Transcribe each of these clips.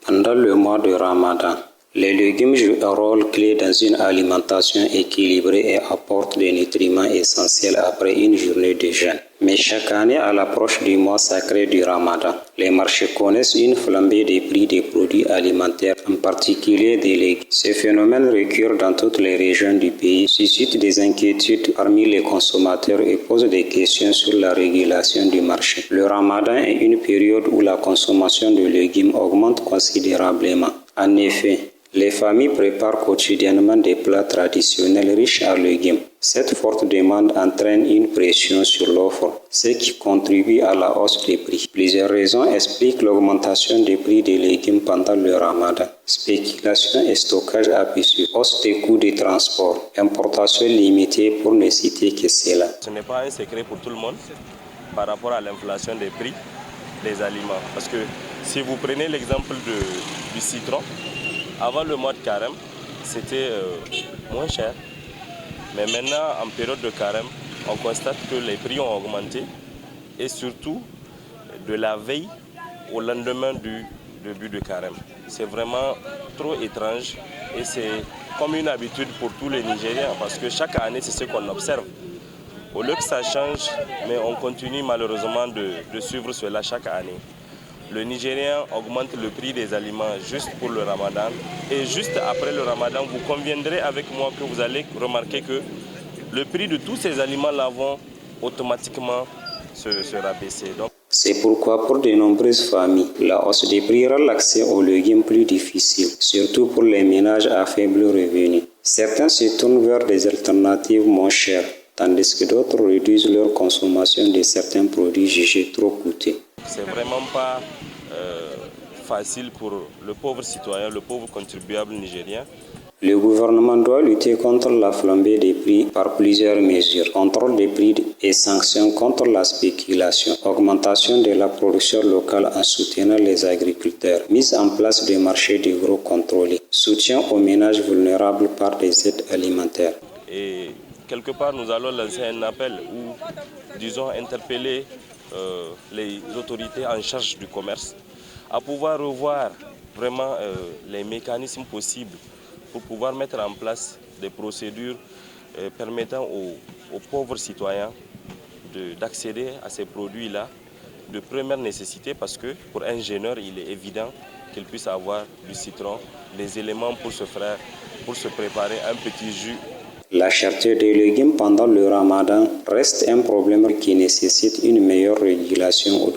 Pendant le mois de Ramadan, les légumes jouent un rôle clé dans une alimentation équilibrée et apportent des nutriments essentiels après une journée de jeûne. Mais chaque année, à l'approche du mois sacré du Ramadan, les marchés connaissent une flambée des prix des produits alimentaires, en particulier des légumes. Ce phénomène récurrent dans toutes les régions du pays, suscite des inquiétudes parmi les consommateurs et pose des questions sur la régulation du marché. Le Ramadan est une période où la consommation de légumes augmente considérablement. En effet, les familles préparent quotidiennement des plats traditionnels riches en légumes. Cette forte demande entraîne une pression sur l'offre, ce qui contribue à la hausse des prix. Plusieurs raisons expliquent l'augmentation des prix des légumes pendant le Ramadan. Spéculation et stockage abusif, hausse des coûts de transport, importation limitée pour ne citer que cela. Ce n'est pas un secret pour tout le monde par rapport à l'inflation des prix des aliments. Parce que si vous prenez l'exemple du citron, avant le mois de carême, c'était moins cher. Mais maintenant, en période de carême, on constate que les prix ont augmenté. Et surtout, de la veille au lendemain du début de carême. C'est vraiment trop étrange. Et c'est comme une habitude pour tous les Nigériens. Parce que chaque année, c'est ce qu'on observe. Au lieu que ça change, mais on continue malheureusement de suivre cela chaque année. Le Nigérien augmente le prix des aliments juste pour le Ramadan. Et juste après le Ramadan, vous conviendrez avec moi que vous allez remarquer que le prix de tous ces aliments-là vont automatiquement se rabaisser. C'est pourquoi pour de nombreuses familles, la hausse des prix rend l'accès aux légumes plus difficile, surtout pour les ménages à faible revenu. Certains se tournent vers des alternatives moins chères, tandis que d'autres réduisent leur consommation de certains produits jugés trop coûteux. C'est vraiment pas facile pour le pauvre citoyen, le pauvre contribuable nigérien. Le gouvernement doit lutter contre la flambée des prix par plusieurs mesures. Contrôle des prix et sanctions contre la spéculation. Augmentation de la production locale en soutenant les agriculteurs. Mise en place de marchés de gros contrôlés. Soutien aux ménages vulnérables par des aides alimentaires. Et quelque part, nous allons lancer un appel ou, disons, interpeller les autorités en charge du commerce à pouvoir revoir vraiment les mécanismes possibles pour pouvoir mettre en place des procédures permettant aux pauvres citoyens d'accéder à ces produits-là de première nécessité, parce que pour un jeûneur, il est évident qu'il puisse avoir du citron, des éléments pour se préparer un petit jus. La cherté des légumes pendant le Ramadan reste un problème qui nécessite une meilleure régulation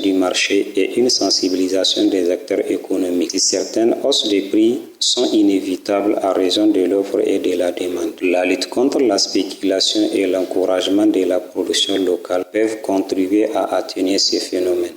du marché et une sensibilisation des acteurs économiques. Si certaines hausses de prix sont inévitables à raison de l'offre et de la demande, la lutte contre la spéculation et l'encouragement de la production locale peuvent contribuer à atténuer ces phénomènes.